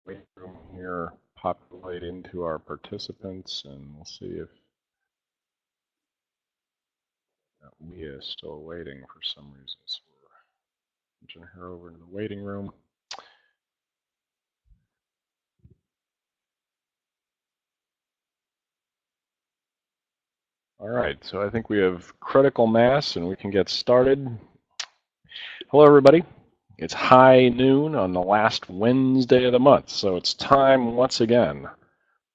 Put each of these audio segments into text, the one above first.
waiting room here populate into our participants, and we'll see if Leah is still waiting for some reason. So we're pushing her over into the waiting room. All right, so I think we have critical mass and we can get started. Hello, everybody. It's high noon on the last Wednesday of the month, so it's time once again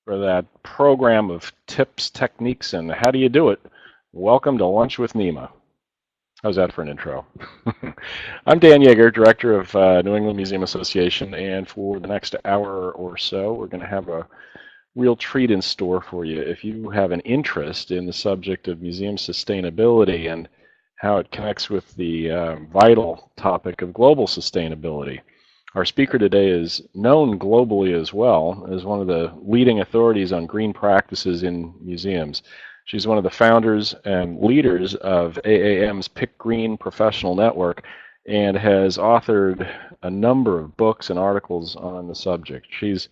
for that program of tips, techniques, and how do you do it. Welcome to Lunch with NEMA. How's that for an intro? I'm Dan Yeager, Director of New England Museum Association, and for the next hour or so, we're going to have a real treat in store for you. If you have an interest in the subject of museum sustainability and how it connects with the vital topic of global sustainability, our speaker today is known globally as well as one of the leading authorities on green practices in museums. She's one of the founders and leaders of AAM's Pick Green Professional Network and has authored a number of books and articles on the subject. She's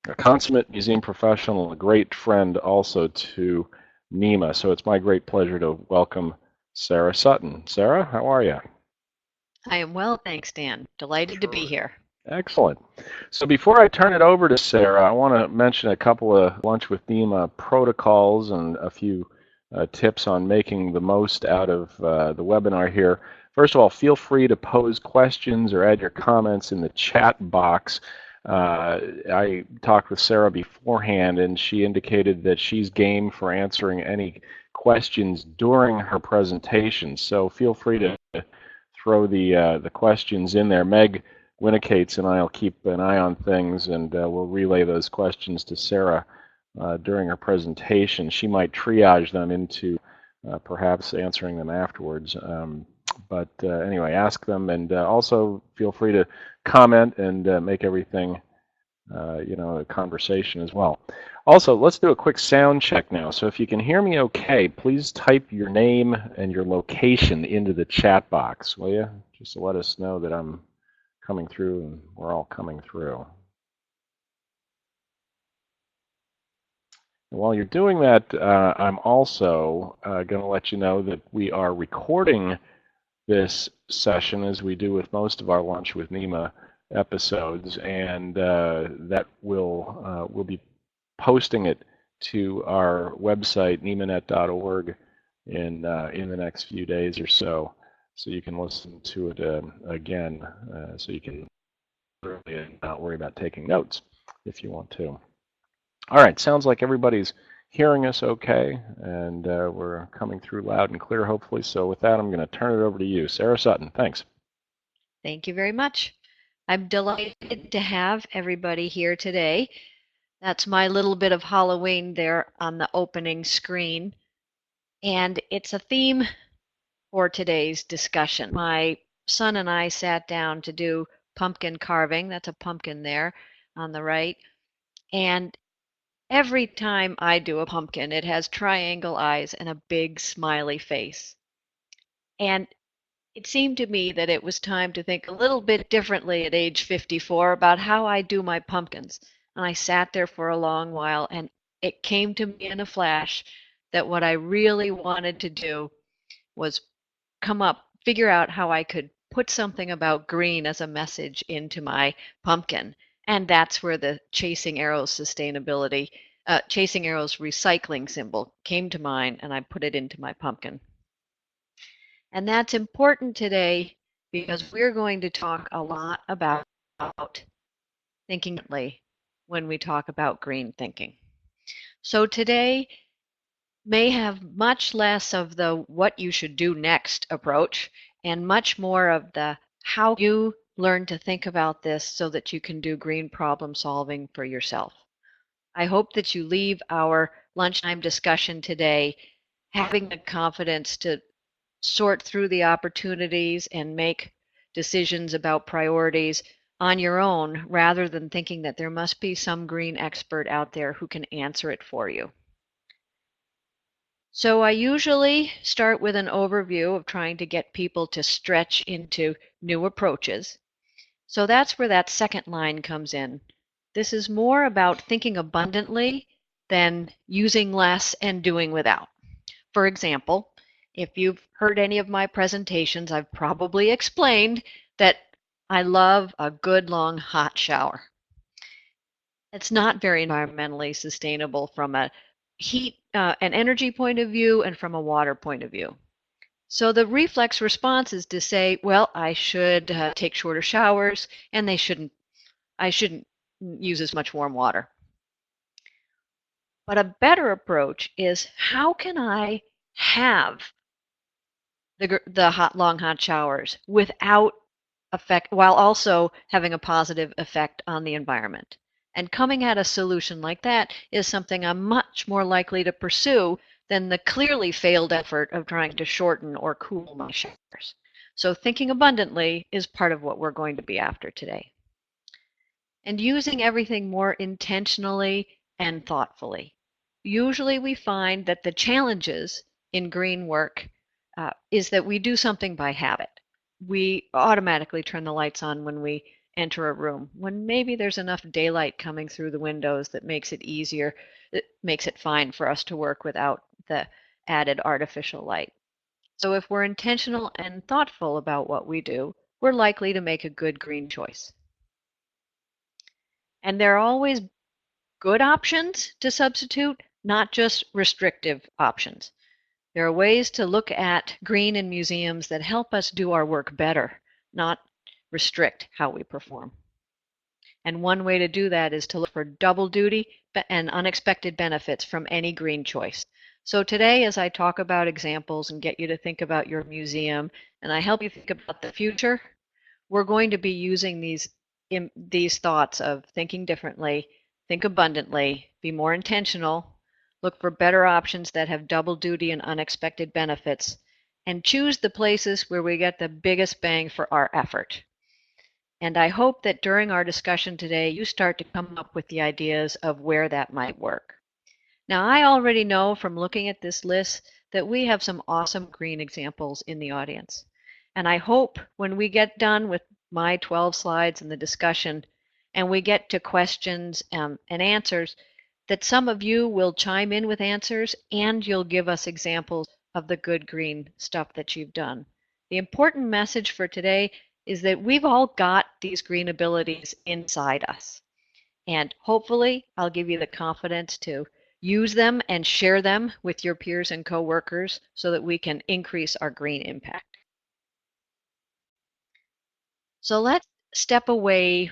a consummate museum professional and a great friend also to NEMA. So it's my great pleasure to welcome Sarah Sutton. Sarah, how are you? I am well, thanks, Dan. Delighted to be here. Excellent. So before I turn it over to Sarah, I want to mention a couple of Lunch with NEMA protocols and a few tips on making the most out of the webinar here. First of all, feel free to pose questions or add your comments in the chat box. I talked with Sarah beforehand, and she indicated that she's game for answering any questions during her presentation. So feel free to throw the questions in there. Meg Winnicates and I will keep an eye on things, and we'll relay those questions to Sarah during her presentation. She might triage them into perhaps answering them afterwards. But anyway, ask them, and also feel free to comment and make everything a conversation as well. Also, let's do a quick sound check now. So if you can hear me okay, please type your name and your location into the chat box, will you? Just to let us know that I'm coming through and we're all coming through. And while you're doing that, I'm also going to let you know that we are recording this session, as we do with most of our Lunch with NEMA episodes, and that we'll be posting it to our website, nemanet.org, in the next few days or so you can listen to it again, so you can really not worry about taking notes if you want to. All right, sounds like everybody's hearing us okay, and we're coming through loud and clear, hopefully. So with that, I'm going to turn it over to you. Sarah Sutton, thanks. Thank you very much. I'm delighted to have everybody here today. That's my little bit of Halloween there on the opening screen. And it's a theme for today's discussion. My son and I sat down to do pumpkin carving. That's a pumpkin there on the right. And every time I do a pumpkin, it has triangle eyes and a big smiley face. And it seemed to me that it was time to think a little bit differently at age 54 about how I do my pumpkins. And I sat there for a long while, and it came to me in a flash that what I really wanted to do was figure out how I could put something about green as a message into my pumpkin. And that's where the Chasing Arrows Chasing Arrows recycling symbol came to mind, and I put it into my pumpkin. And that's important today because we're going to talk a lot about thinking differently when we talk about green thinking. So today may have much less of the what you should do next approach and much more of the how you learn to think about this so that you can do green problem solving for yourself. I hope that you leave our lunchtime discussion today having the confidence to sort through the opportunities and make decisions about priorities on your own rather than thinking that there must be some green expert out there who can answer it for you. So I usually start with an overview of trying to get people to stretch into new approaches. So that's where that second line comes in. This is more about thinking abundantly than using less and doing without. For example, if you've heard any of my presentations, I've probably explained that I love a good long hot shower. It's not very environmentally sustainable from a heat and energy point of view and from a water point of view. So the reflex response is to say, well, I should take shorter showers and I shouldn't use as much warm water. But a better approach is how can I have the long hot showers without effect, while also having a positive effect on the environment. And coming at a solution like that is something I'm much more likely to pursue than the clearly failed effort of trying to shorten or cool my showers. So thinking abundantly is part of what we're going to be after today. And using everything more intentionally and thoughtfully. Usually we find that the challenges in green work is that we do something by habit. We automatically turn the lights on when we enter a room, when maybe there's enough daylight coming through the windows that makes it easier, it makes it fine for us to work without the added artificial light. So if we're intentional and thoughtful about what we do, we're likely to make a good green choice. And there are always good options to substitute, not just restrictive options. There are ways to look at green in museums that help us do our work better, not restrict how we perform. And one way to do that is to look for double duty and unexpected benefits from any green choice. So today, as I talk about examples and get you to think about your museum, and I help you think about the future, we're going to be using these thoughts of thinking differently, think abundantly, be more intentional, look for better options that have double duty and unexpected benefits, and choose the places where we get the biggest bang for our effort. And I hope that during our discussion today, you start to come up with the ideas of where that might work. Now, I already know from looking at this list that we have some awesome green examples in the audience. And I hope when we get done with my 12 slides and the discussion, and we get to questions and answers, that some of you will chime in with answers and you'll give us examples of the good green stuff that you've done. The important message for today is that we've all got these green abilities inside us. And hopefully I'll give you the confidence to use them and share them with your peers and coworkers so that we can increase our green impact. So let's step away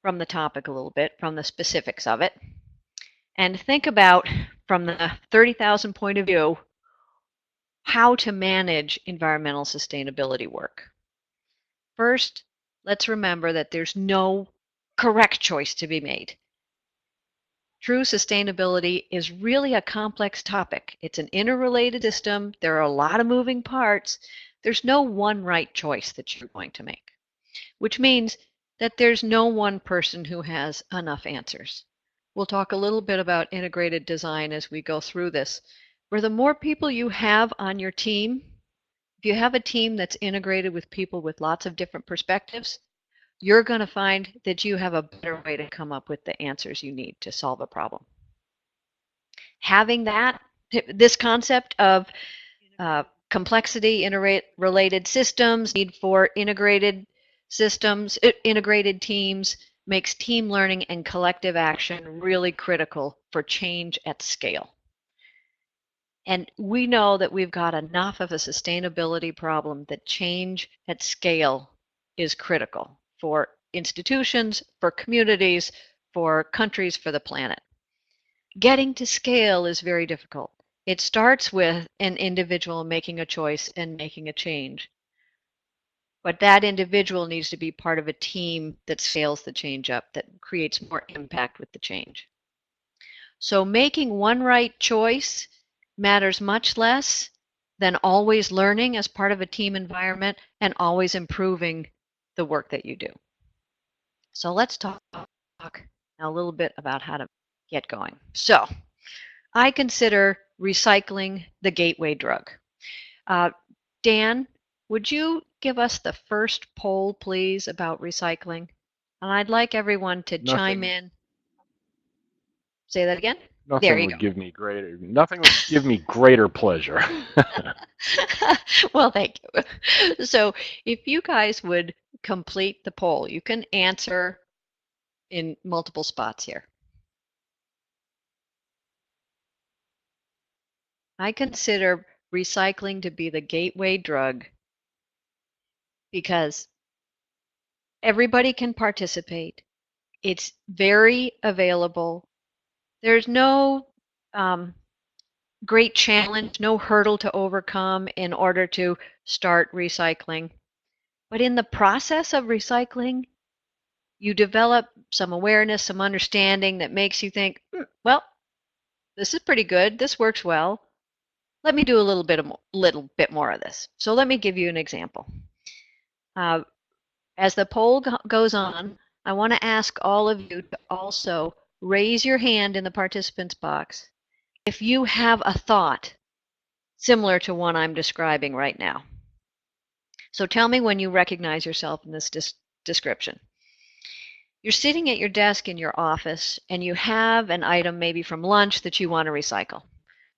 from the topic a little bit, from the specifics of it, and think about, from the 30,000 point of view, how to manage environmental sustainability work. First, let's remember that there's no correct choice to be made. True sustainability is really a complex topic. It's an interrelated system. There are a lot of moving parts. There's no one right choice that you're going to make, which means that there's no one person who has enough answers. We'll talk a little bit about integrated design as we go through this, where the more people you have on your team, if you have a team that's integrated with people with lots of different perspectives, you're going to find that you have a better way to come up with the answers you need to solve a problem. Having this concept of complexity, interrelated systems, need for integrated systems, integrated teams, makes team learning and collective action really critical for change at scale. And we know that we've got enough of a sustainability problem that change at scale is critical for institutions, for communities, for countries, for the planet. Getting to scale is very difficult. It starts with an individual making a choice and making a change. But that individual needs to be part of a team that scales the change up, that creates more impact with the change. So making one right choice matters much less than always learning as part of a team environment and always improving the work that you do. So let's talk now a little bit about how to get going. So I consider recycling the gateway drug. Dan, would you give us the first poll, please, about recycling? And I'd like everyone to chime Nothing, in. Say that again? There nothing you would give me greater, nothing would give me greater pleasure. go. Well, thank you. So if you guys would complete the poll, you can answer in multiple spots here. I consider recycling to be the gateway drug because everybody can participate. It's very available. There's no great challenge, no hurdle to overcome in order to start recycling. But in the process of recycling, you develop some awareness, some understanding that makes you think, well, this is pretty good. This works well. Let me do a little bit more of this. So let me give you an example. Uh, as the poll goes on, I want to ask all of you to also raise your hand in the participants box if you have a thought similar to one I'm describing right now. So tell me when you recognize yourself in this description. You're sitting at your desk in your office and you have an item maybe from lunch that you want to recycle.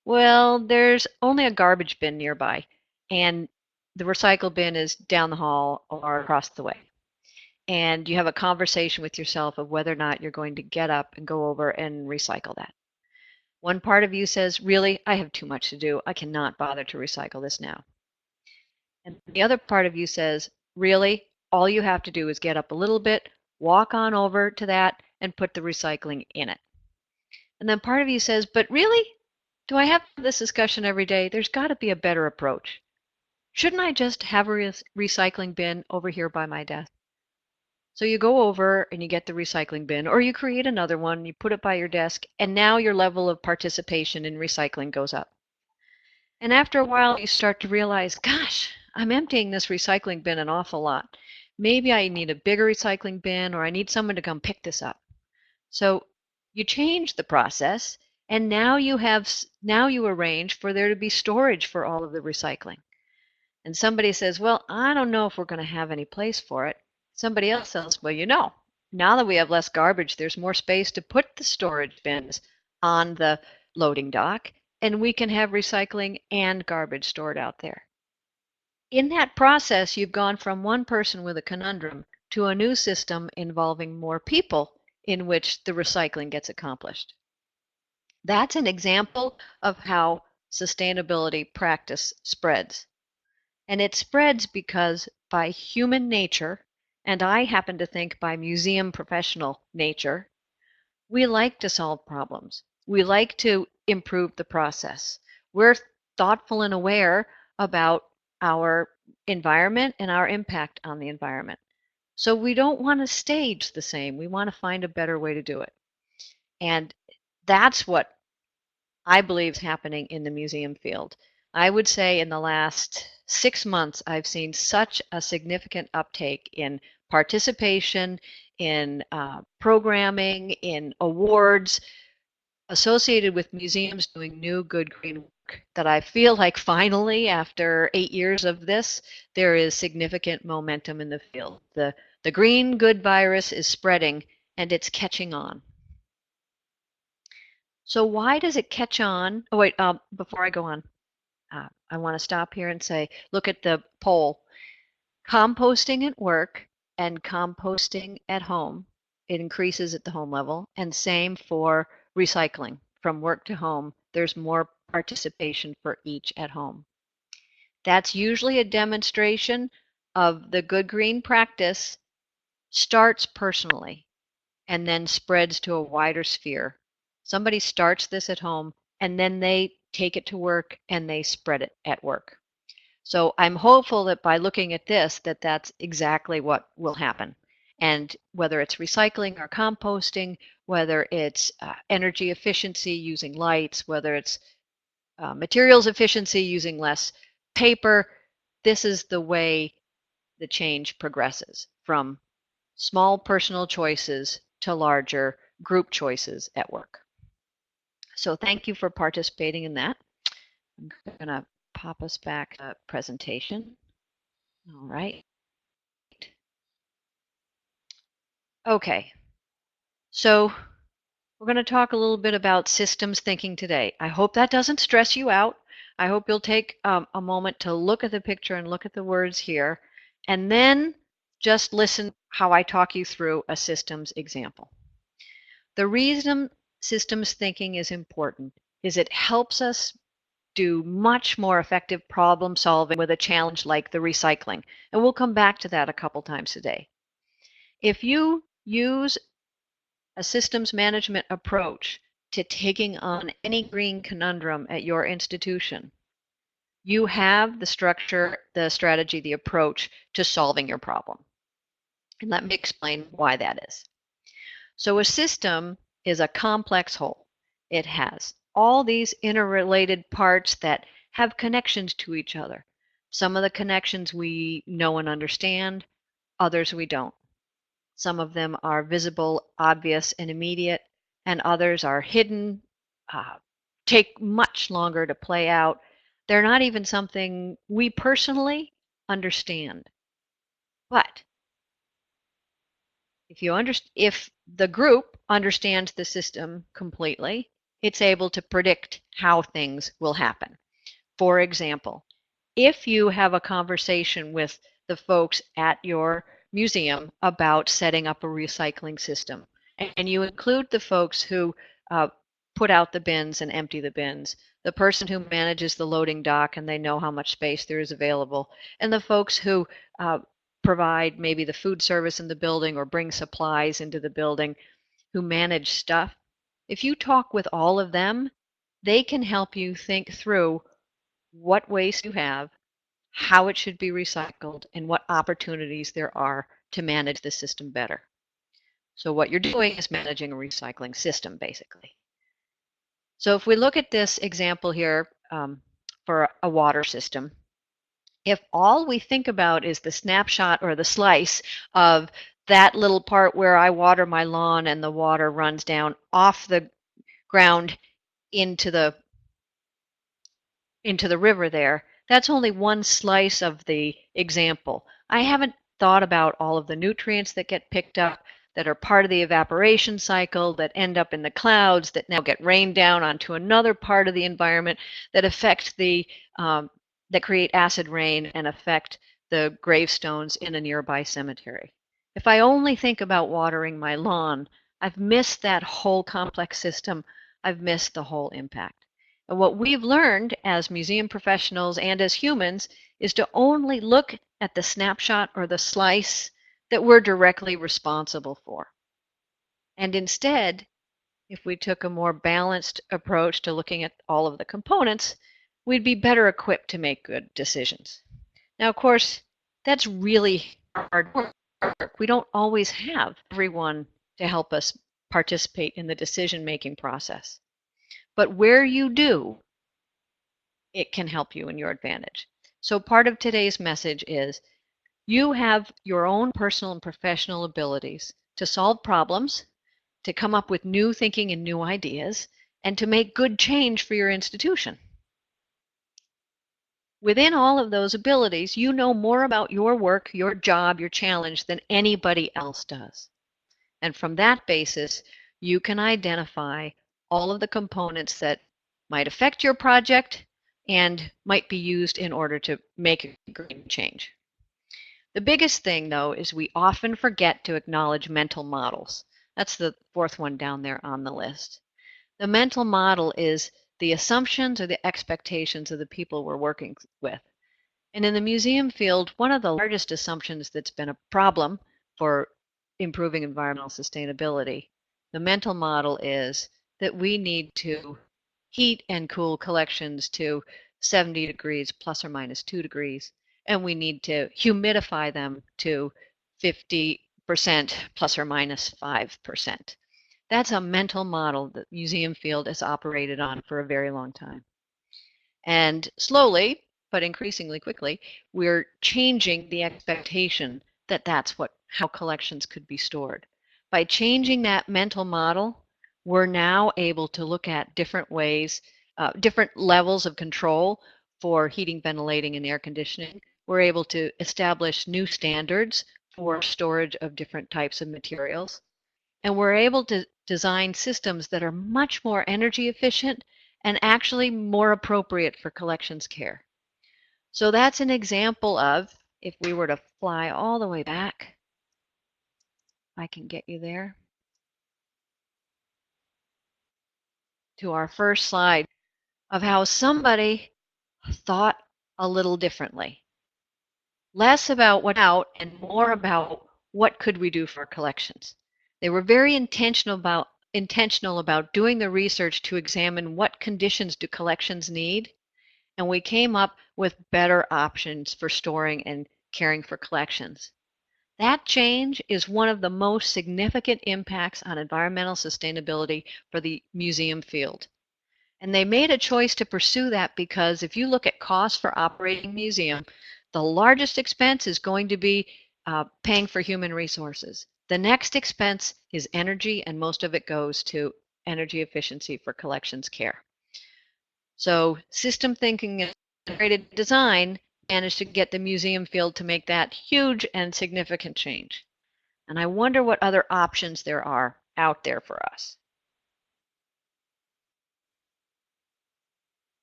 Well, there's only a garbage bin nearby, and the recycle bin is down the hall or across the way. And you have a conversation with yourself of whether or not you're going to get up and go over and recycle that. One part of you says, really, I have too much to do. I cannot bother to recycle this now. And the other part of you says, really, all you have to do is get up a little bit, walk on over to that, and put the recycling in it. And then part of you says, but really, do I have this discussion every day? There's got to be a better approach. Shouldn't I just have a recycling bin over here by my desk? So you go over and you get the recycling bin, or you create another one, you put it by your desk, and now your level of participation in recycling goes up. And after a while, you start to realize, gosh, I'm emptying this recycling bin an awful lot. Maybe I need a bigger recycling bin, or I need someone to come pick this up. So you change the process, and now you arrange for there to be storage for all of the recycling. And somebody says, well, I don't know if we're going to have any place for it. Somebody else says, well, now that we have less garbage, there's more space to put the storage bins on the loading dock, and we can have recycling and garbage stored out there. In that process, you've gone from one person with a conundrum to a new system involving more people in which the recycling gets accomplished. That's an example of how sustainability practice spreads. And it spreads because by human nature, and I happen to think by museum professional nature, we like to solve problems. We like to improve the process. We're thoughtful and aware about our environment and our impact on the environment. So we don't want to stage the same. We want to find a better way to do it. And that's what I believe is happening in the museum field. I would say in the last 6 months, I've seen such a significant uptake in participation, in programming, in awards associated with museums doing new good green work that I feel like finally, after 8 years of this, there is significant momentum in the field. The green good virus is spreading and it's catching on. So why does it catch on? Oh, wait, before I go on, I want to stop here and say, look at the poll. Composting at work and composting at home, it increases at the home level, and same for recycling from work to home. There's more participation for each at home. That's usually a demonstration of the good green practice starts personally and then spreads to a wider sphere. Somebody starts this at home and then they take it to work and they spread it at work. So I'm hopeful that by looking at this, that's exactly what will happen. And whether it's recycling or composting, whether it's energy efficiency using lights, whether it's materials efficiency using less paper, this is the way the change progresses from small personal choices to larger group choices at work. So thank you for participating in that. I'm going to pop us back to presentation. All right. Okay, so we're going to talk a little bit about systems thinking today. I hope that doesn't stress you out. I hope you'll take a moment to look at the picture and look at the words here, and then just listen how I talk you through a systems example. The reason systems thinking is important is it helps us do much more effective problem solving with a challenge like the recycling. And we'll come back to that a couple times today. If you use a systems management approach to taking on any green conundrum at your institution, you have the structure, the strategy, the approach to solving your problem. And let me explain why that is. So a system is a complex whole. It has all these interrelated parts that have connections to each other. Some of the connections we know and understand, others we don't. Some of them are visible, obvious, and immediate, and others are hidden, take much longer to play out. They're not even something we personally understand. But if the group understands the system completely, it's able to predict how things will happen. For example, if you have a conversation with the folks at your museum about setting up a recycling system, and you include the folks who put out the bins and empty the bins, the person who manages the loading dock and they know how much space there is available, and the folks who provide maybe the food service in the building or bring supplies into the building, who manage stuff, if you talk with all of them, they can help you think through what waste you have, how it should be recycled, and what opportunities there are to manage the system better. So what you're doing is managing a recycling system, basically. So if we look at this example here for a water system, if all we think about is the snapshot or the slice of that little part where I water my lawn and the water runs down off the ground into the river there, that's only one slice of the example. I haven't thought about all of the nutrients that get picked up that are part of the evaporation cycle that end up in the clouds that now get rained down onto another part of the environment that affect that create acid rain and affect the gravestones in a nearby cemetery. If I only think about watering my lawn, I've missed that whole complex system. I've missed the whole impact. And what we've learned as museum professionals and as humans is to only look at the snapshot or the slice that we're directly responsible for. And instead, if we took a more balanced approach to looking at all of the components, we'd be better equipped to make good decisions. Now, of course, that's really hard work. We don't always have everyone to help us participate in the decision-making process. But where you do, it can help you in your advantage. So part of today's message is you have your own personal and professional abilities to solve problems, to come up with new thinking and new ideas, and to make good change for your institution. Within all of those abilities, you know more about your work, your job, your challenge than anybody else does. And from that basis, you can identify all of the components that might affect your project and might be used in order to make a green change. The biggest thing, though, is we often forget to acknowledge mental models. That's the fourth one down there on the list. The mental model is the assumptions or the expectations of the people we're working with. And in the museum field, one of the largest assumptions that's been a problem for improving environmental sustainability, the mental model is that we need to heat and cool collections to 70 degrees plus or minus 2 degrees, and we need to humidify them to 50% plus or minus 5%. That's a mental model that museum field has operated on for a very long time. And slowly, but increasingly quickly, we're changing the expectation that that's how collections could be stored. By changing that mental model, we're now able to look at different ways, different levels of control for heating, ventilating, and air conditioning. We're able to establish new standards for storage of different types of materials. And we're able to design systems that are much more energy efficient and actually more appropriate for collections care. So that's an example of, if we were to fly all the way back, I can get you there, to our first slide, of how somebody thought a little differently. Less about what out and more about what could we do for collections. They were very intentional about doing the research to examine what conditions do collections need, and we came up with better options for storing and caring for collections. That change is one of the most significant impacts on environmental sustainability for the museum field. And they made a choice to pursue that because if you look at costs for operating a museum, the largest expense is going to be paying for human resources. The next expense is energy, and most of it goes to energy efficiency for collections care. So system thinking and integrated design managed to get the museum field to make that huge and significant change. And I wonder what other options there are out there for us.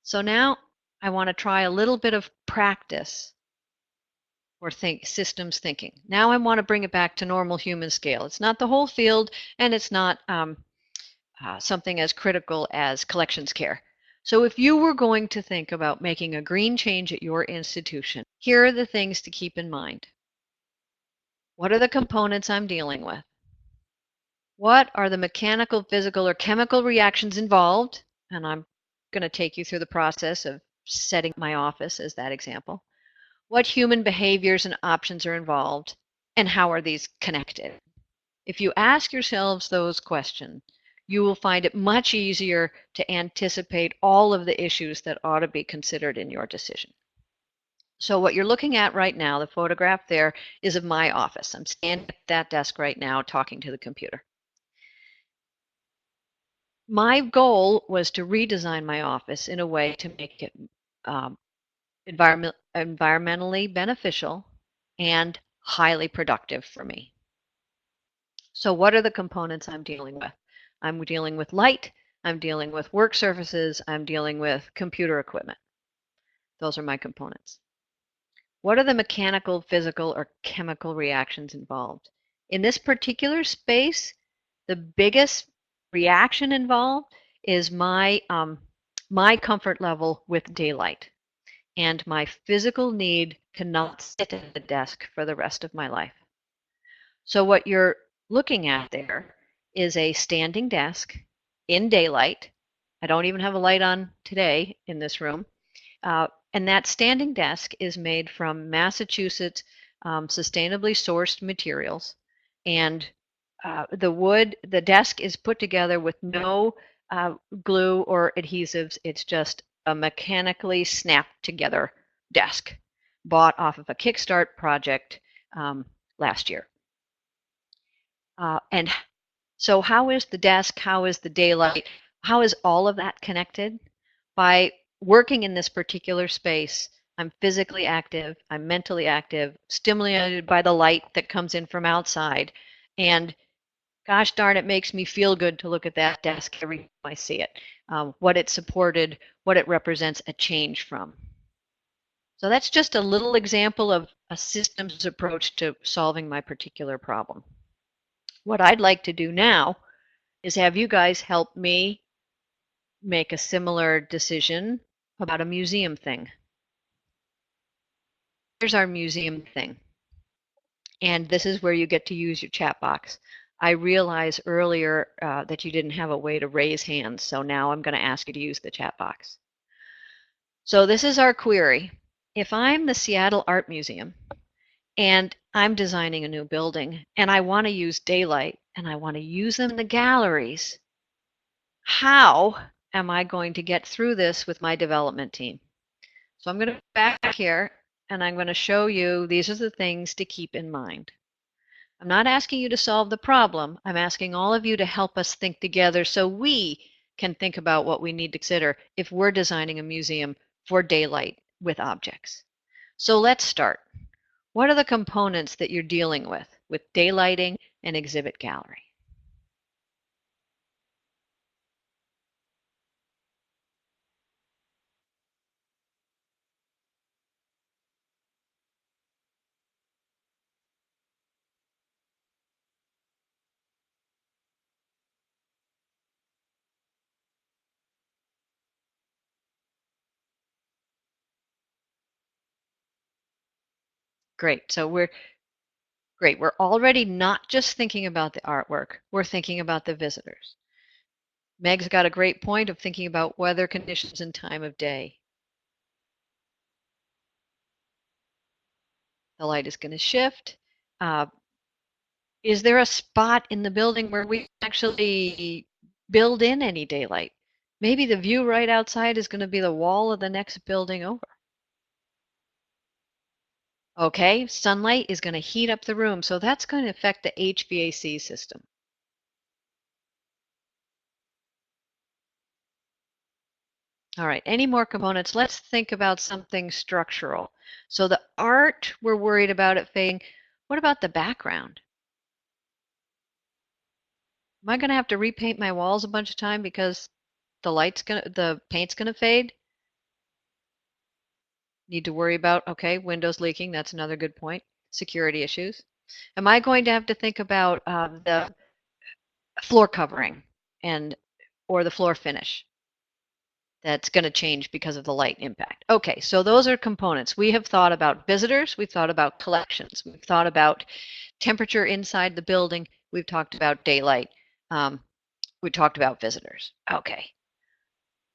So now I want to try a little bit of practice for systems thinking. Now I want to bring it back to normal human scale. It's not the whole field, and it's not something as critical as collections care. So if you were going to think about making a green change at your institution, here are the things to keep in mind. What are the components I'm dealing with? What are the mechanical, physical, or chemical reactions involved? And I'm going to take you through the process of setting my office as that example. What human behaviors and options are involved, and how are these connected? If you ask yourselves those questions, you will find it much easier to anticipate all of the issues that ought to be considered in your decision. So what you're looking at right now, the photograph there, is of my office. I'm standing at that desk right now talking to the computer. My goal was to redesign my office in a way to make it environmentally beneficial and highly productive for me. So what are the components I'm dealing with? I'm dealing with light, I'm dealing with work surfaces, I'm dealing with computer equipment. Those are my components. What are the mechanical, physical, or chemical reactions involved? In this particular space, the biggest reaction involved is my comfort level with daylight and my physical need to not sit at the desk for the rest of my life. So what you're looking at there is a standing desk in daylight. I don't even have a light on today in this room. And that standing desk is made from Massachusetts sustainably sourced materials. And the desk is put together with no glue or adhesives. It's just a mechanically snapped together desk bought off of a Kickstart project last year. And so how is the desk, how is the daylight, how is all of that connected? By working in this particular space, I'm physically active, I'm mentally active, stimulated by the light that comes in from outside, and gosh darn, it makes me feel good to look at that desk every time I see it, what it supported, what it represents a change from. So that's just a little example of a systems approach to solving my particular problem. What I'd like to do now is have you guys help me make a similar decision about a museum thing. Here's our museum thing. And this is where you get to use your chat box. I realized earlier that you didn't have a way to raise hands, so now I'm going to ask you to use the chat box. So this is our query. If I'm the Seattle Art Museum and I'm designing a new building and I want to use daylight and I want to use them in the galleries, how am I going to get through this with my development team? So I'm going to go back here and I'm going to show you these are the things to keep in mind. I'm not asking you to solve the problem. I'm asking all of you to help us think together so we can think about what we need to consider if we're designing a museum for daylight with objects. So let's start. What are the components that you're dealing with daylighting and exhibit gallery? Great. So we're great. We're already not just thinking about the artwork, we're thinking about the visitors. Meg's got a great point of thinking about weather conditions and time of day. The light is going to shift. Uh, is there a spot in the building where we actually build in any daylight? Maybe the view right outside is going to be the wall of the next building over. Okay, sunlight is going to heat up the room, so that's going to affect the HVAC system. All right, any more components? Let's think about something structural. So the art, we're worried about it fading. What about the background? Am I going to have to repaint my walls a bunch of time because the paint's going to fade? Need to worry about, okay, windows leaking, that's another good point. Security issues. Am I going to have to think about the floor covering and or the floor finish? That's going to change because of the light impact. Okay, so those are components. We have thought about visitors, we've thought about collections, we've thought about temperature inside the building, we've talked about daylight, we talked about visitors. Okay.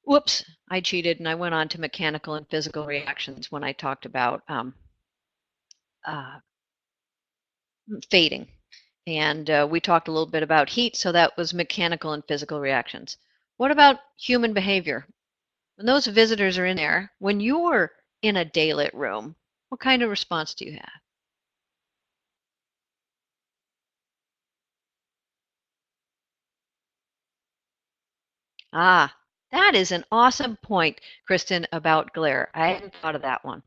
Whoops, I cheated and I went on to mechanical and physical reactions when I talked about uh, fading. And we talked a little bit about heat, so that was mechanical and physical reactions. What about human behavior? When those visitors are in there, when you're in a daylit room, what kind of response do you have? Ah, that is an awesome point, Kristen, about glare. I hadn't thought of that one.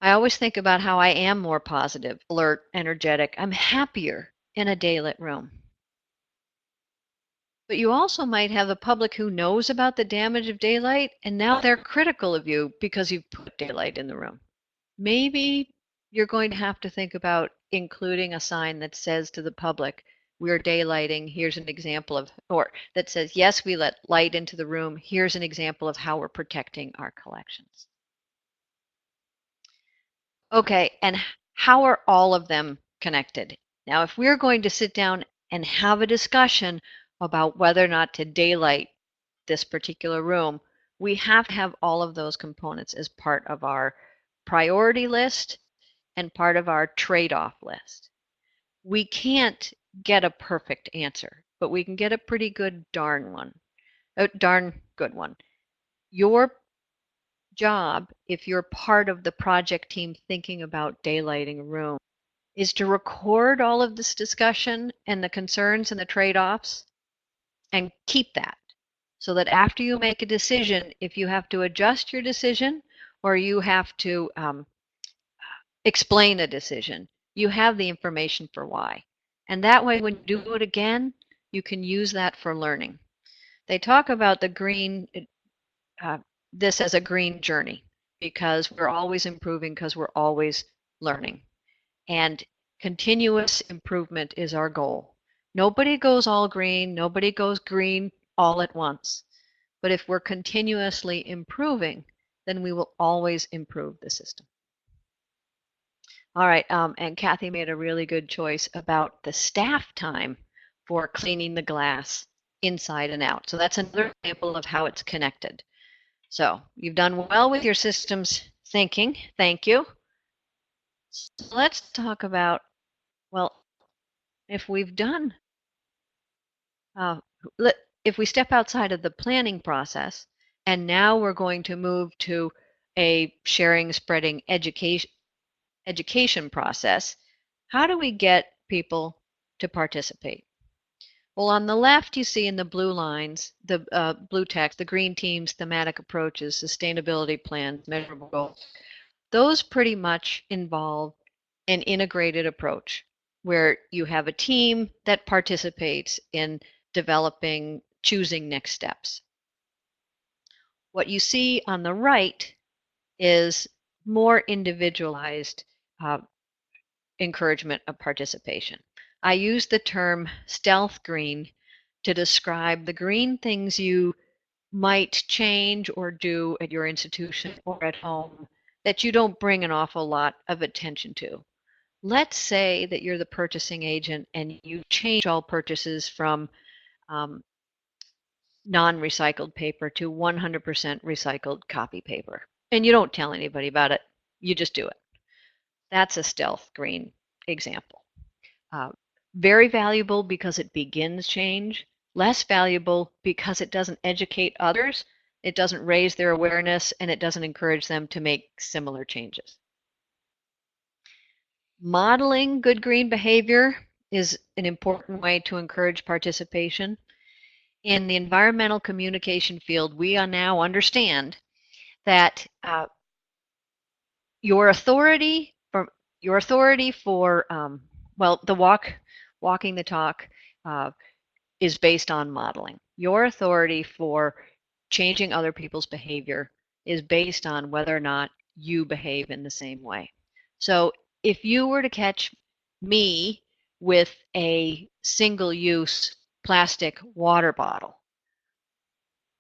I always think about how I am more positive, alert, energetic. I'm happier in a daylit room. But you also might have the public who knows about the damage of daylight and now they're critical of you because you've put daylight in the room. Maybe you're going to have to think about including a sign that says to the public, we're daylighting, here's an example of, or that says, yes, we let light into the room, here's an example of how we're protecting our collections. Okay, and how are all of them connected? Now, if we're going to sit down and have a discussion about whether or not to daylight this particular room, we have to have all of those components as part of our priority list and part of our trade-off list. We can't get a perfect answer, but we can get a pretty good darn good one. Your job, if you're part of the project team thinking about daylighting a room, is to record all of this discussion and the concerns and the trade-offs and keep that so that after you make a decision, if you have to adjust your decision or you have to explain a decision, you have the information for why. And that way, when you do it again, you can use that for learning. They talk about the green, uh, this as a green journey because we're always improving because we're always learning. And continuous improvement is our goal. Nobody goes all green, nobody goes green all at once. But if we're continuously improving, then we will always improve the system. All right, and Kathy made a really good choice about the staff time for cleaning the glass inside and out. So that's another example of how it's connected. So you've done well with your systems thinking. Thank you. So let's talk about, well, if we've done, uh, if we step outside of the planning process, and now we're going to move to a sharing, spreading education process, how do we get people to participate? Well, on the left, you see in the blue lines, the blue text, the green teams, thematic approaches, sustainability plans, measurable goals. those pretty much involve an integrated approach where you have a team that participates in developing, choosing next steps. What you see on the right is more individualized uh, encouragement of participation. I use the term stealth green to describe the green things you might change or do at your institution or at home that you don't bring an awful lot of attention to. Let's say that you're the purchasing agent and you change all purchases from um, non-recycled paper to 100% recycled copy paper. And you don't tell anybody about it. You just do it. That's a stealth green example. Uh, very valuable because it begins change. Less valuable because it doesn't educate others, it doesn't raise their awareness, and it doesn't encourage them to make similar changes. Modeling good green behavior is an important way to encourage participation. In the environmental communication field, we now understand that your authority for well, walking the talk is based on modeling. Your authority for changing other people's behavior is based on whether or not you behave in the same way. So if you were to catch me with a single-use plastic water bottle,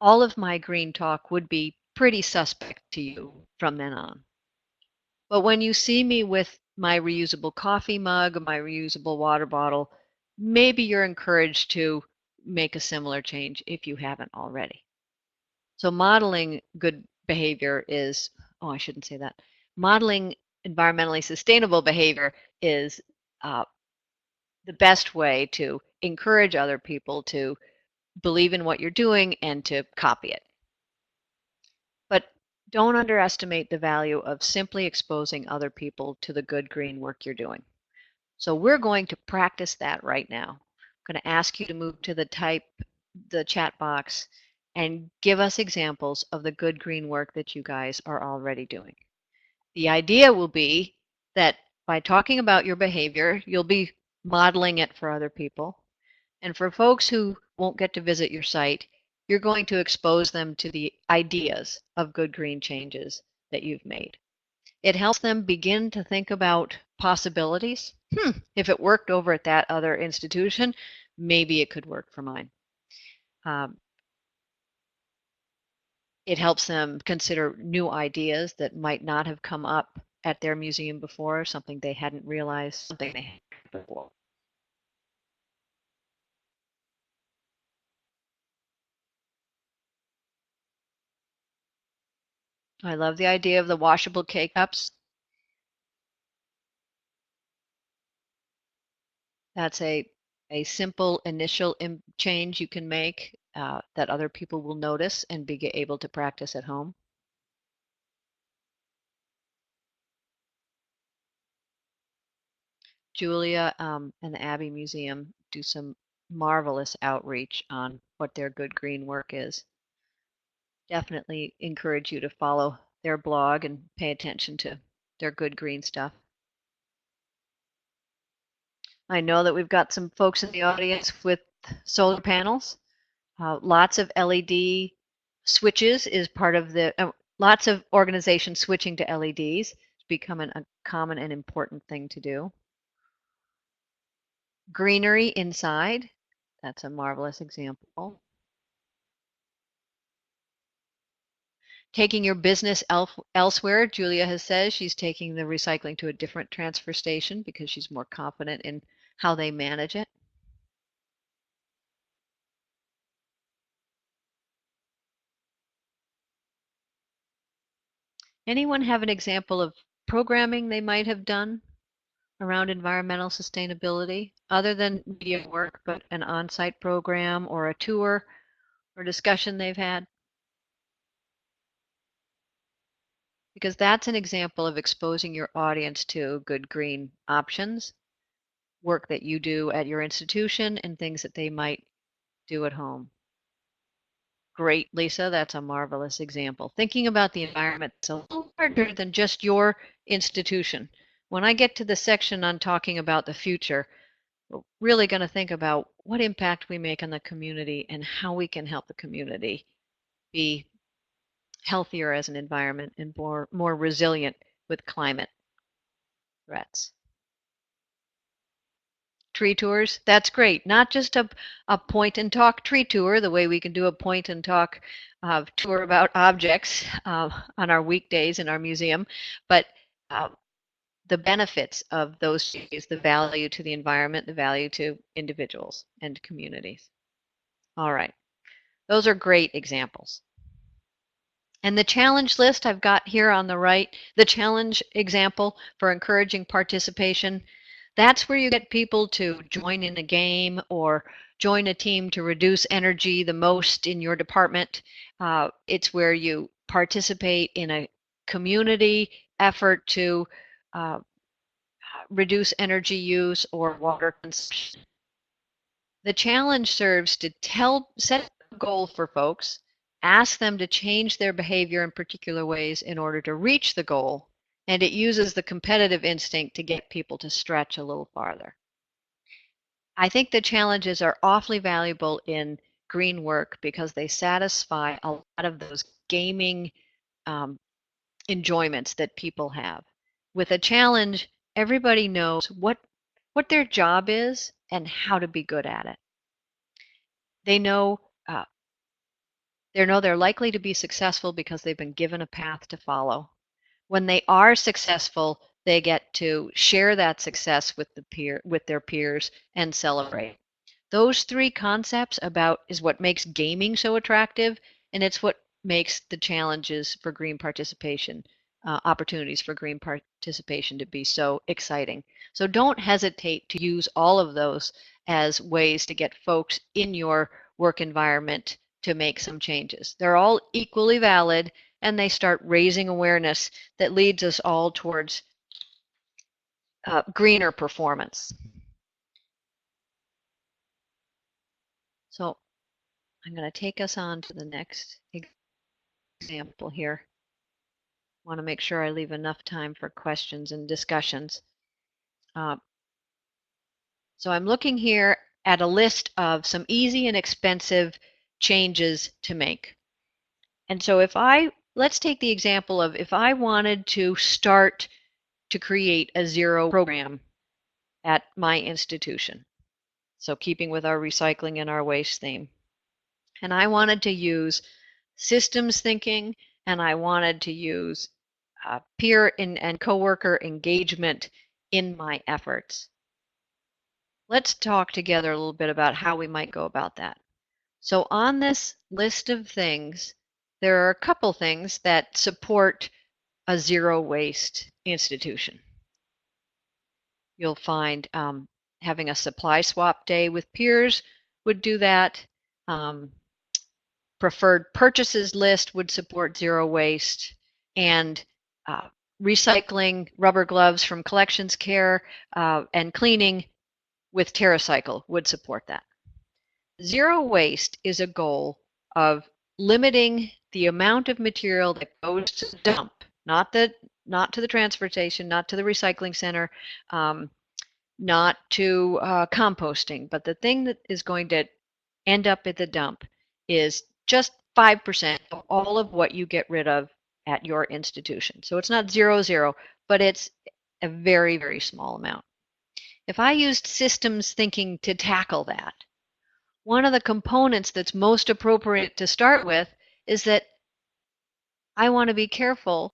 all of my green talk would be pretty suspect to you from then on. But when you see me with my reusable coffee mug, my reusable water bottle, maybe you're encouraged to make a similar change if you haven't already. So modeling good behavior is, oh, I shouldn't say that. Modeling environmentally sustainable behavior is the best way to encourage other people to believe in what you're doing and to copy it. But don't underestimate the value of simply exposing other people to the good green work you're doing. So we're going to practice that right now. I'm going to ask you to move to the chat box and give us examples of the good green work that you guys are already doing. The idea will be that by talking about your behavior, you'll be modeling it for other people. And for folks who won't get to visit your site, you're going to expose them to the ideas of good green changes that you've made. It helps them begin to think about possibilities. If it worked over at that other institution, maybe it could work for mine. It helps them consider new ideas that might not have come up at their museum before, something they hadn't realized, something they had before. I love the idea of the washable K-cups. That's a simple initial change you can make that other people will notice and be able to practice at home. Julia and the Abbey Museum do some marvelous outreach on what their good green work is. Definitely encourage you to follow their blog and pay attention to their good green stuff. I know that we've got some folks in the audience with solar panels. Lots of LED switches is part of lots of organizations switching to LEDs. It's becoming a common and important thing to do. Greenery inside, that's a marvelous example. Taking your business elsewhere, Julia has said she's taking the recycling to a different transfer station because she's more confident in how they manage it. Anyone have an example of programming they might have done around environmental sustainability other than media work, but an on-site program or a tour or discussion they've had? Because that's an example of exposing your audience to good green options, work that you do at your institution, and things that they might do at home. Great, Lisa, that's a marvelous example. Thinking about the environment is a little larger than just your institution. When I get to the section on talking about the future, we're really going to think about what impact we make on the community and how we can help the community be healthier as an environment and more resilient with climate threats. Tree tours, that's great. Not just a point and talk tree tour, the way we can do a point and talk tour about objects on our weekdays in our museum, but the benefits of those trees, the value to the environment, the value to individuals and communities. All right, those are great examples. And the challenge list I've got here on the right, the challenge example for encouraging participation, that's where you get people to join in a game or join a team to reduce energy the most in your department. It's where you participate in a community effort to reduce energy use or water consumption. The challenge serves to set a goal for folks, ask them to change their behavior in particular ways in order to reach the goal, and it uses the competitive instinct to get people to stretch a little farther. I think the challenges are awfully valuable in green work because they satisfy a lot of those gaming enjoyments that people have. With a challenge, everybody knows what their job is and how to be good at it. They know they're likely to be successful because they've been given a path to follow. When they are successful, they get to share that success with their peers and celebrate. Those three concepts is what makes gaming so attractive, and it's what makes the challenges for green participation, opportunities for green participation to be so exciting. So don't hesitate to use all of those as ways to get folks in your work environment to make some changes. They're all equally valid, and they start raising awareness that leads us all towards greener performance. So I'm going to take us on to the next example here. I want to make sure I leave enough time for questions and discussions. So I'm looking here at a list of some easy and expensive changes to make. And so let's take the example of if I wanted to start to create a zero program at my institution. So keeping with our recycling and our waste theme. And I wanted to use systems thinking, and I wanted to use peer and coworker engagement in my efforts. Let's talk together a little bit about how we might go about that. So on this list of things, there are a couple things that support a zero waste institution. You'll find having a supply swap day with peers would do that. Preferred purchases list would support zero waste, and recycling rubber gloves from collections care and cleaning with TerraCycle would support that. Zero waste is a goal of limiting the amount of material that goes to the dump, not to the transfer station, not to the recycling center, not to composting, but the thing that is going to end up at the dump is just 5% of all of what you get rid of at your institution. So it's not 0, but it's a very, very small amount. If I used systems thinking to tackle that, one of the components that's most appropriate to start with is that I want to be careful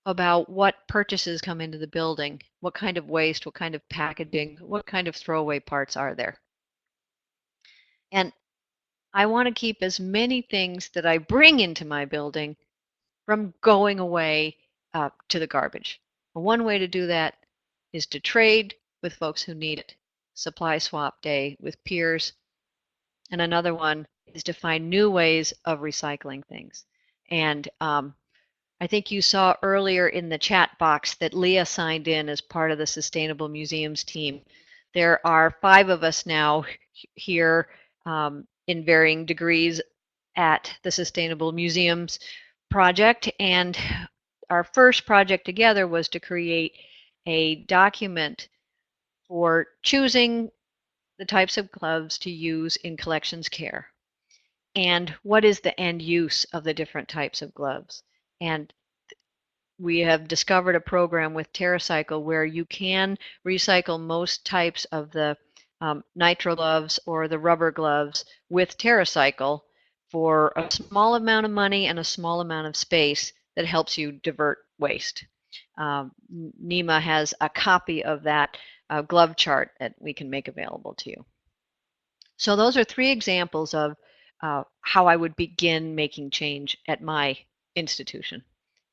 about what purchases come into the building, what kind of waste, what kind of packaging, what kind of throwaway parts are there. And I want to keep as many things that I bring into my building from going away to the garbage. One way to do that is to trade with folks who need it. Supply swap day with peers. And another one is to find new ways of recycling things. And I think you saw earlier in the chat box that Leah signed in as part of the Sustainable Museums team. There are 5 of us now here in varying degrees at the Sustainable Museums project, and our first project together was to create a document for choosing the types of gloves to use in collections care and what is the end use of the different types of gloves. And we have discovered a program with TerraCycle where you can recycle most types of the nitro gloves or the rubber gloves with TerraCycle for a small amount of money and a small amount of space that helps you divert waste. NEMA has a copy of that glove chart that we can make available to you. So those are 3 examples of how I would begin making change at my institution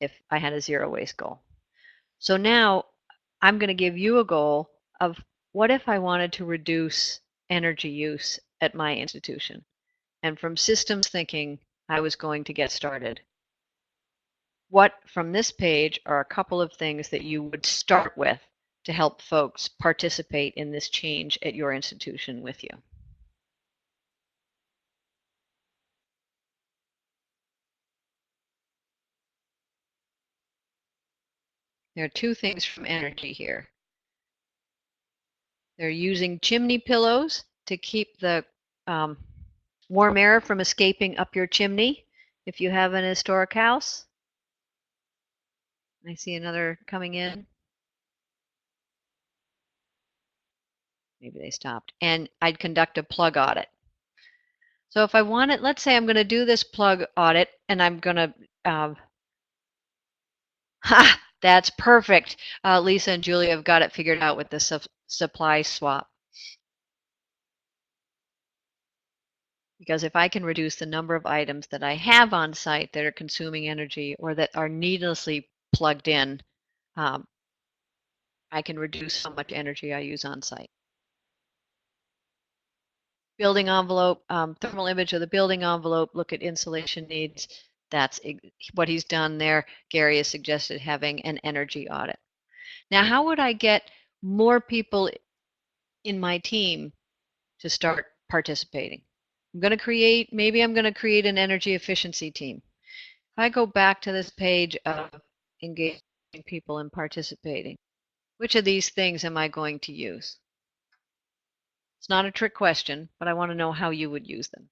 if I had a zero waste goal. So now I'm going to give you a goal of what if I wanted to reduce energy use at my institution? And from systems thinking, I was going to get started. What from this page are a couple of things that you would start with to help folks participate in this change at your institution with you? There are 2 things from energy here. They're using chimney pillows to keep the warm air from escaping up your chimney if you have an historic house. I see another coming in. Maybe they stopped. And I'd conduct a plug audit. So if I wanted, let's say I'm going to do this plug audit and I'm going to, ha, that's perfect. Lisa and Julia have got it figured out with the supply swap. Because if I can reduce the number of items that I have on site that are consuming energy or that are needlessly plugged in, I can reduce how much energy I use on site. Building envelope, thermal image of the building envelope, look at insulation needs. That's what he's done there. Gary has suggested having an energy audit. Now, how would I get more people in my team to start participating? Maybe I'm going to create an energy efficiency team. If I go back to this page of engaging people and participating, which of these things am I going to use? It's not a trick question, but I want to know how you would use them.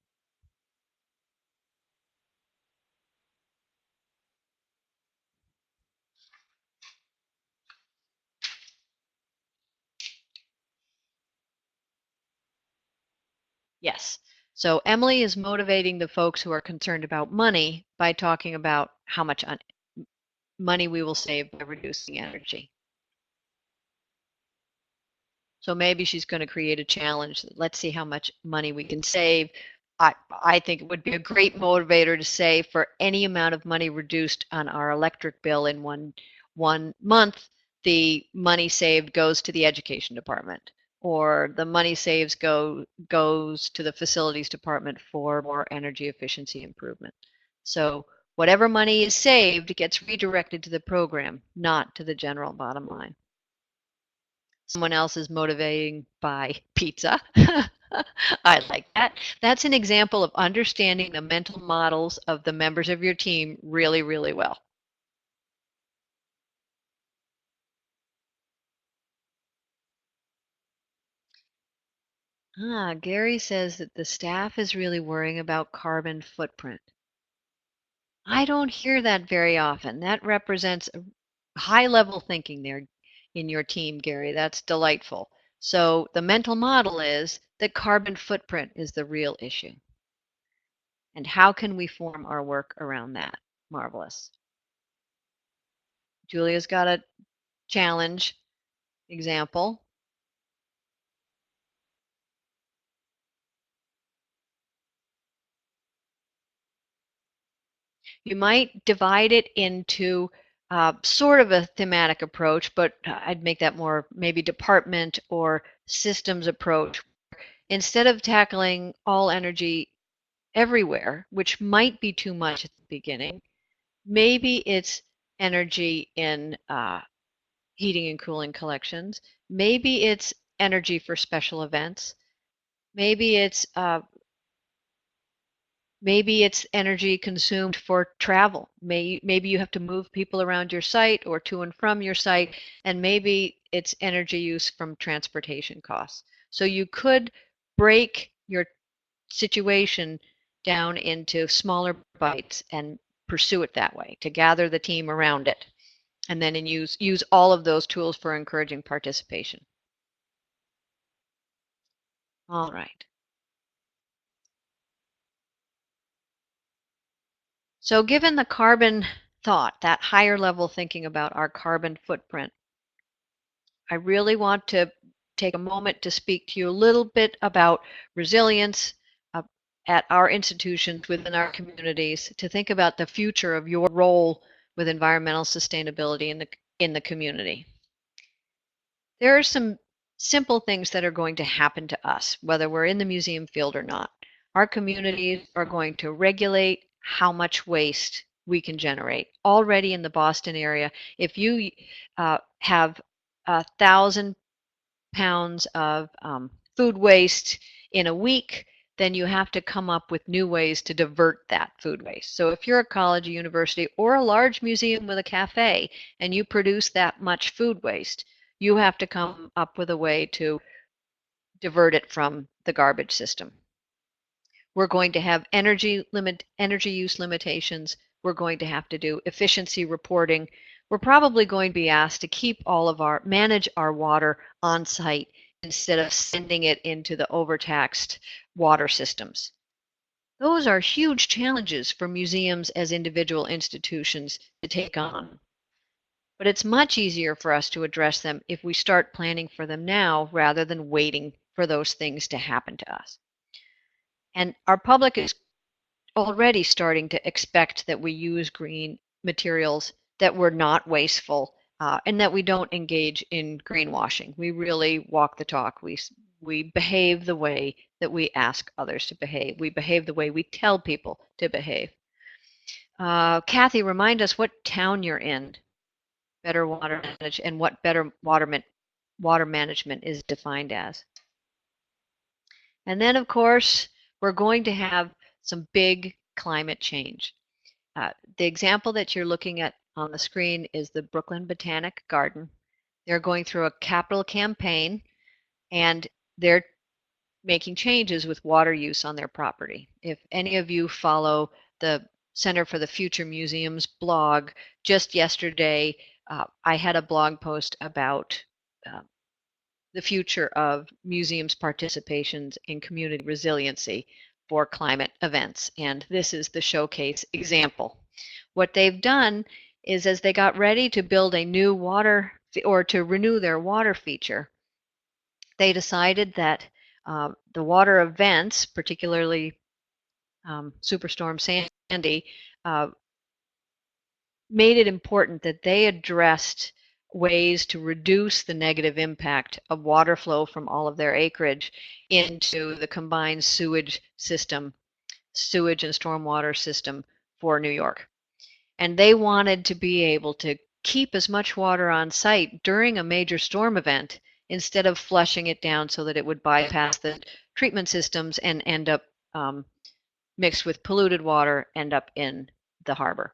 Yes. So Emily is motivating the folks who are concerned about money by talking about how much money we will save by reducing energy. So maybe she's going to create a challenge. Let's see how much money we can save. I think it would be a great motivator to say for any amount of money reduced on our electric bill in one month, the money saved goes to the education department, or the money saved goes to the facilities department for more energy efficiency improvement. So whatever money is saved gets redirected to the program, not to the general bottom line. Someone else is motivating by pizza. I like that. That's an example of understanding the mental models of the members of your team really, really well. Gary says that the staff is really worrying about carbon footprint. I don't hear that very often. That represents high level thinking there in your team, Gary. That's delightful. So the mental model is that carbon footprint is the real issue. And how can we form our work around that? Marvelous. Julia's got a challenge example. You might divide it into sort of a thematic approach, but I'd make that more maybe department or systems approach. Instead of tackling all energy everywhere, which might be too much at the beginning, maybe it's energy in heating and cooling collections. Maybe it's energy for special events. Maybe it's Maybe it's energy consumed for travel. Maybe you have to move people around your site or to and from your site, and maybe it's energy use from transportation costs. So you could break your situation down into smaller bites and pursue it that way to gather the team around it, and then use all of those tools for encouraging participation. All right. So given the carbon thought, that higher level thinking about our carbon footprint, I really want to take a moment to speak to you a little bit about resilience uh, at our institutions within our communities, to think about the future of your role with environmental sustainability in the community. There are some simple things that are going to happen to us, whether we're in the museum field or not. Our communities are going to regulate how much waste we can generate. Already in the Boston area, if you have 1,000 pounds of food waste in a week, then you have to come up with new ways to divert that food waste. So if you're a college, a university, or a large museum with a cafe, and you produce that much food waste, you have to come up with a way to divert it from the garbage system. We're going to have energy use limitations. We're going to have to do efficiency reporting. We're probably going to be asked to manage our water on site instead of sending it into the overtaxed water systems. Those are huge challenges for museums as individual institutions to take on. But it's much easier for us to address them if we start planning for them now rather than waiting for those things to happen to us. And our public is already starting to expect that we use green materials, that we're not wasteful, and that we don't engage in greenwashing. We really walk the talk. We behave the way that we ask others to behave. We behave the way we tell people to behave. Kathy, remind us what town you're in. Better water management, and what better water management is defined as. And then, of course, we're going to have some big climate change. The example that you're looking at on the screen is the Brooklyn Botanic Garden. They're going through a capital campaign, and they're making changes with water use on their property. If any of you follow the Center for the Future Museums blog, just yesterday I had a blog post about uh, the future of museums' participations in community resiliency for climate events. And this is the showcase example. What they've done is, as they got ready to build a new water or to renew their water feature, they decided that the water events, particularly Superstorm Sandy, uh, made it important that they addressed ways to reduce the negative impact of water flow from all of their acreage into the combined sewage system, sewage and stormwater system for New York. And they wanted to be able to keep as much water on site during a major storm event instead of flushing it down so that it would bypass the treatment systems and end up mixed with polluted water, end up in the harbor.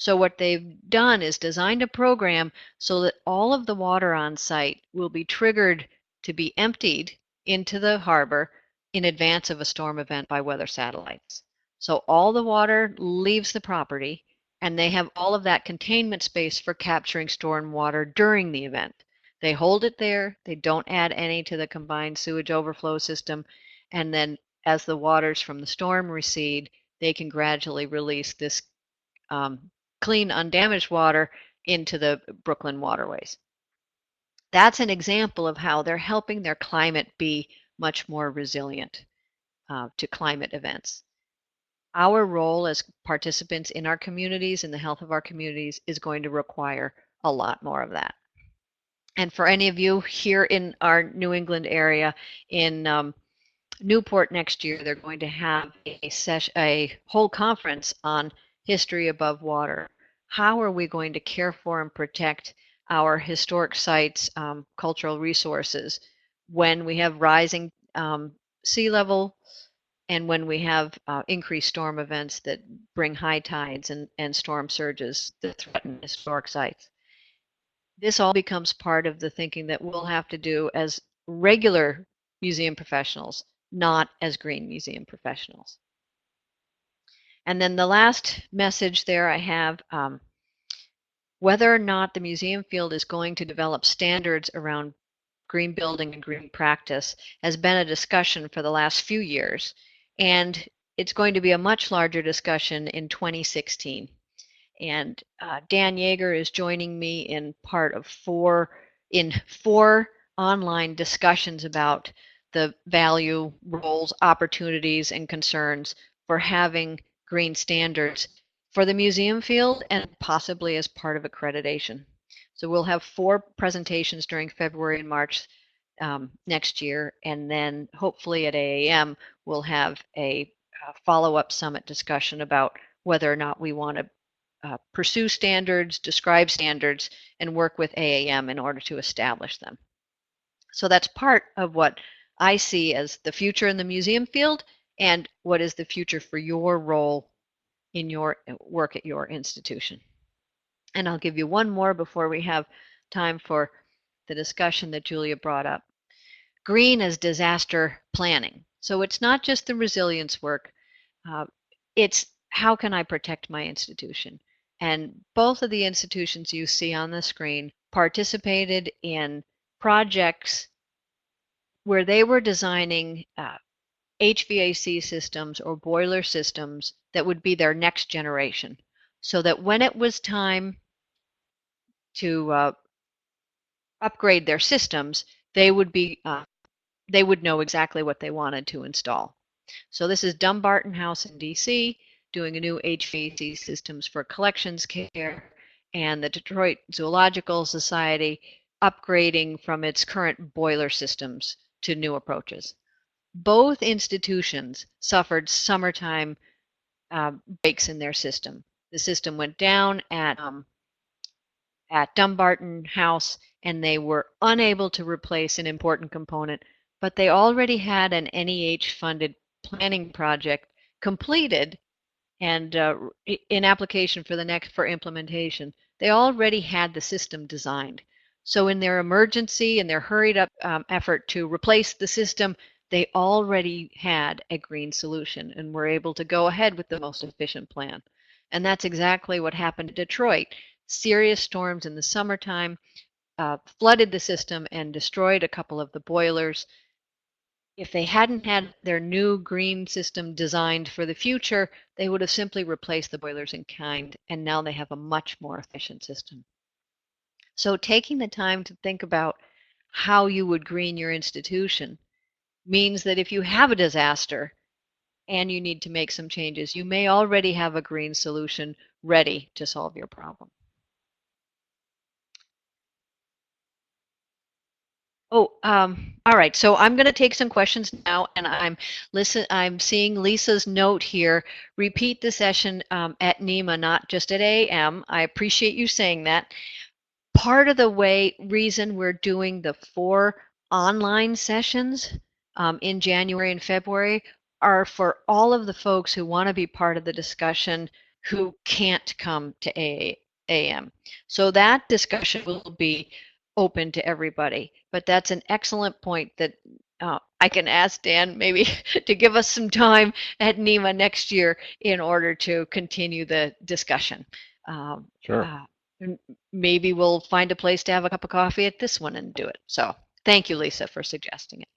So what they've done is designed a program so that all of the water on site will be triggered to be emptied into the harbor in advance of a storm event by weather satellites. So all the water leaves the property, and they have all of that containment space for capturing storm water during the event. They hold it there, they don't add any to the combined sewage overflow system, and then as the waters from the storm recede, they can gradually release this um, clean, undamaged water into the Brooklyn waterways. That's an example of how they're helping their climate be much more resilient to climate events. Our role as participants in our communities and the health of our communities is going to require a lot more of that. And for any of you here in our New England area, in Newport next year, they're going to have a whole conference on history above water. How are we going to care for and protect our historic sites, cultural resources, when we have rising sea level and when we have increased storm events that bring high tides and storm surges that threaten historic sites. This all becomes part of the thinking that we'll have to do as regular museum professionals, not as green museum professionals. And then the last message there I have, whether or not the museum field is going to develop standards around green building and green practice has been a discussion for the last few years, and it's going to be a much larger discussion in 2016. And Dan Yeager is joining me in part of four online discussions about the value, roles, opportunities, and concerns for having green standards for the museum field and possibly as part of accreditation. So we'll have 4 presentations during February and March next year, and then hopefully at AAM we'll have a follow-up summit discussion about whether or not we want to pursue standards, describe standards, and work with AAM in order to establish them. So that's part of what I see as the future in the museum field and what is the future for your role in your work at your institution. And I'll give you one more before we have time for the discussion that Julia brought up. Green as disaster planning. So it's not just the resilience work, it's how can I protect my institution? And both of the institutions you see on the screen participated in projects where they were designing HVAC systems or boiler systems that would be their next generation, so that when it was time to upgrade their systems, they would know exactly what they wanted to install. So this is Dumbarton House in DC doing a new HVAC systems for collections care, and the Detroit Zoological Society upgrading from its current boiler systems to new approaches. Both institutions suffered summertime breaks in their system. The system went down at Dumbarton House, and they were unable to replace an important component, but they already had an NEH-funded planning project completed and in application for implementation. They already had the system designed. So in their emergency and their hurried up effort to replace the system, they already had a green solution and were able to go ahead with the most efficient plan. And that's exactly what happened in Detroit. Serious storms in the summertime flooded the system and destroyed a couple of the boilers. If they hadn't had their new green system designed for the future, they would have simply replaced the boilers in kind, and now they have a much more efficient system. So taking the time to think about how you would green your institution means that if you have a disaster and you need to make some changes, you may already have a green solution ready to solve your problem. All right. So I'm going to take some questions now, and I'm seeing Lisa's note here. Repeat the session at NEMA, not just at AM. I appreciate you saying that. Part of the reason we're doing the 4 online sessions in January and February are for all of the folks who want to be part of the discussion who can't come to AM. So that discussion will be open to everybody. But that's an excellent point that I can ask Dan maybe to give us some time at NEMA next year in order to continue the discussion. Sure. Maybe we'll find a place to have a cup of coffee at this one and do it. So thank you, Lisa, for suggesting it.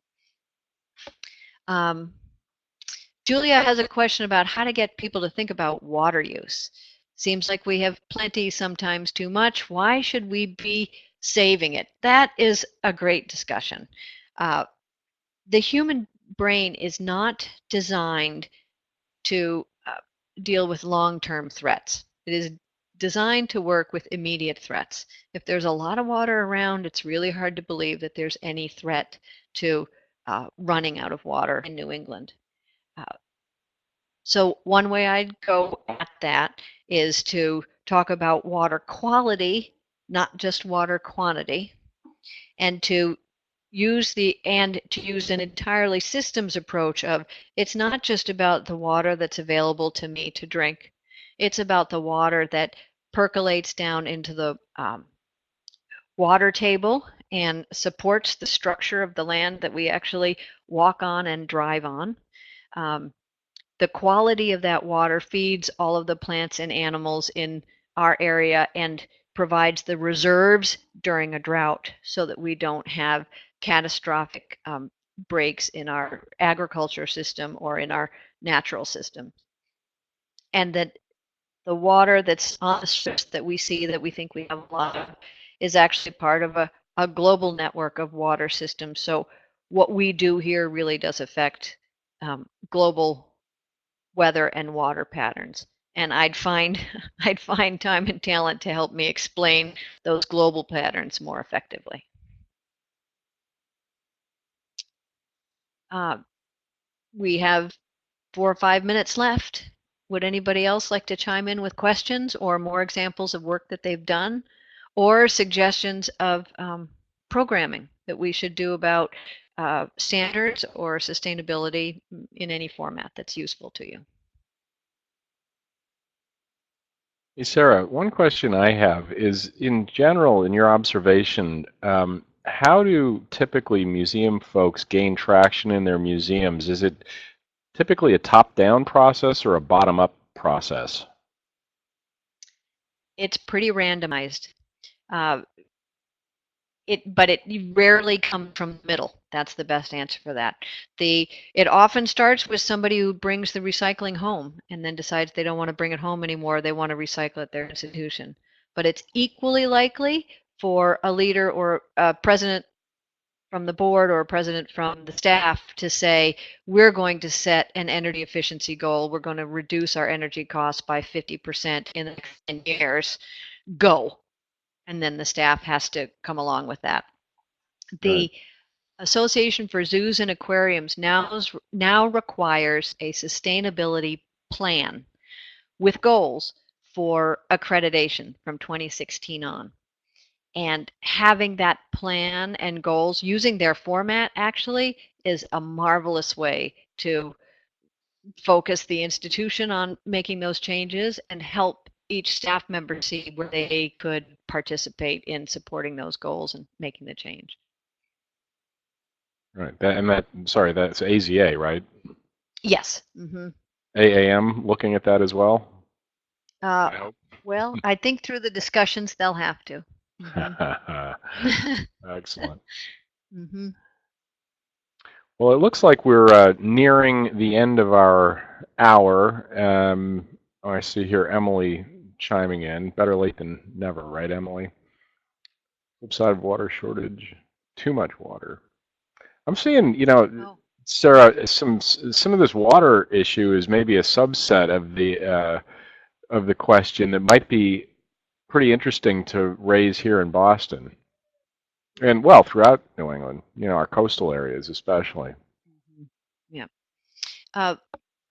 Julia has a question about how to get people to think about water use. Seems like we have plenty, sometimes too much. Why should we be saving it? That is a great discussion. The human brain is not designed to deal with long-term threats. It is designed to work with immediate threats. If there's a lot of water around, it's really hard to believe that there's any threat to running out of water in New England. So one way I'd go at that is to talk about water quality, not just water quantity, and to use an entirely systems approach of it's not just about the water that's available to me to drink. It's about the water that percolates down into the water table and supports the structure of the land that we actually walk on and drive on. Um, the quality of that water feeds all of the plants and animals in our area and provides the reserves during a drought so that we don't have catastrophic breaks in our agriculture system or in our natural system. And that the water that's on the strips that we see that we think we have a lot of is actually part of a global network of water systems. So what we do here really does affect global weather and water patterns. And I'd find I'd find time and talent to help me explain those global patterns more effectively. Uh, we have 4 or 5 minutes left. Would anybody else like to chime in with questions or more examples of work that they've done or suggestions of programming that we should do about standards or sustainability in any format that's useful to you? Hey, Sarah, one question I have is, in general, in your observation, how do typically museum folks gain traction in their museums? Is it typically a top-down process or a bottom-up process? It's pretty randomized. Uh, but it rarely comes from the middle. That's the best answer for that. It often starts with somebody who brings the recycling home and then decides they don't want to bring it home anymore. They want to recycle at their institution. But it's equally likely for a leader or a president from the board or a president from the staff to say, we're going to set an energy efficiency goal. We're going to reduce our energy costs by 50% in the next 10 years. Go. And then the staff has to come along with that. The Association for Zoos and Aquariums now requires a sustainability plan with goals for accreditation from 2016 on. And having that plan and goals using their format actually is a marvelous way to focus the institution on making those changes and help each staff member see where they could participate in supporting those goals and making the change. Right. Sorry, that's AZA, right? Yes. Mm-hmm. AAM looking at that as well? I hope. Well, I think through the discussions they'll have to. Mm-hmm. Excellent. Mm-hmm. Well, it looks like we're nearing the end of our hour. I see here Emily chiming in. Better late than never, right, Emily? Flip side of water shortage, too much water. I'm seeing, Sarah, some of this water issue is maybe a subset of the question that might be pretty interesting to raise here in Boston, and well, throughout New England, our coastal areas especially. Yeah.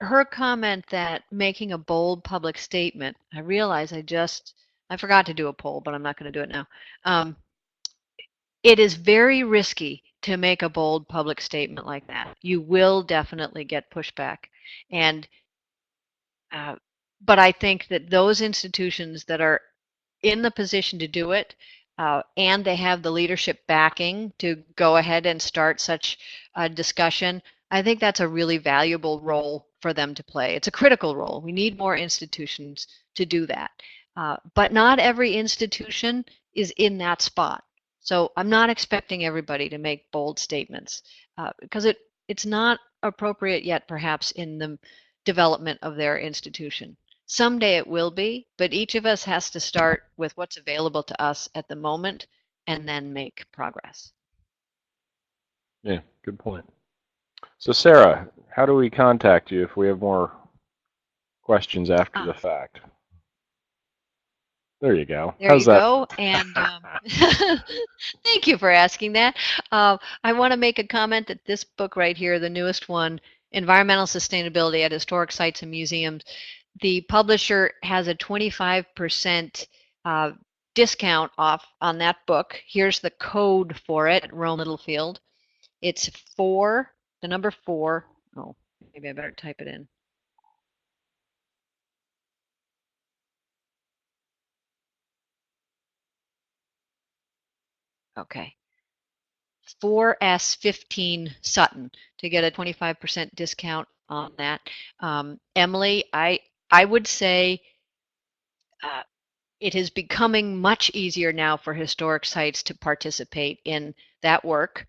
Her comment that making a bold public statement, I realize I forgot to do a poll, but I'm not going to do it now. It is very risky to make a bold public statement like that. You will definitely get pushback. And, but I think that those institutions that are in the position to do it, and they have the leadership backing to go ahead and start such a discussion, I think that's a really valuable role for them to play. It's a critical role. We need more institutions to do that. But not every institution is in that spot. So I'm not expecting everybody to make bold statements because it's not appropriate yet, perhaps, in the development of their institution. Someday it will be, but each of us has to start with what's available to us at the moment and then make progress. Yeah, good point. So Sarah, how do we contact you if we have more questions after the fact? There you go. There you go. And thank you for asking that. I want to make a comment that this book right here, the newest one, Environmental Sustainability at Historic Sites and Museums, the publisher has a 25% discount off on that book. Here's the code for it at Rome Littlefield. It's 4, the number 4. Oh, maybe I better type it in. Okay. 4S15 Sutton to get a 25% discount on that. Emily, I would say it is becoming much easier now for historic sites to participate in that work.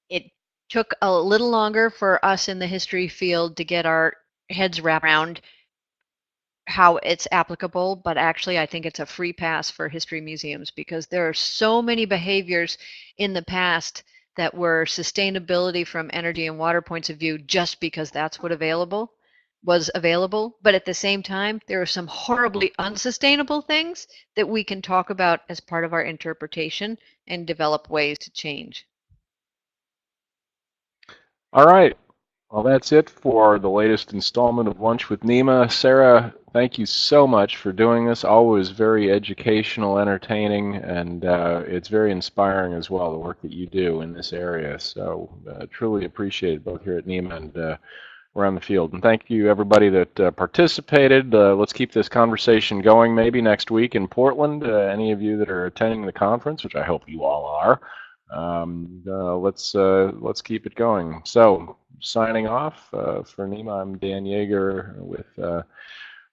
It took a little longer for us in the history field to get our heads wrapped around how it's applicable, but actually I think it's a free pass for history museums because there are so many behaviors in the past that were sustainability from energy and water points of view just because that's what was available. But at the same time, there are some horribly unsustainable things that we can talk about as part of our interpretation and develop ways to change. All right. Well, that's it for the latest installment of Lunch with NEMA. Sarah, thank you so much for doing this. Always very educational, entertaining, and it's very inspiring as well, the work that you do in this area. So truly appreciate it both here at NEMA and around the field. And thank you, everybody that participated. Let's keep this conversation going maybe next week in Portland. Any of you that are attending the conference, which I hope you all are, let's keep it going. So, signing off for NEMA, I'm Dan Yeager with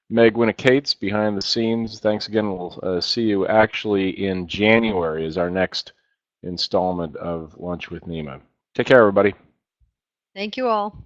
Meg Winnick-Cates behind the scenes. Thanks again. We'll see you actually in January as our next installment of Lunch with NEMA. Take care, everybody. Thank you all.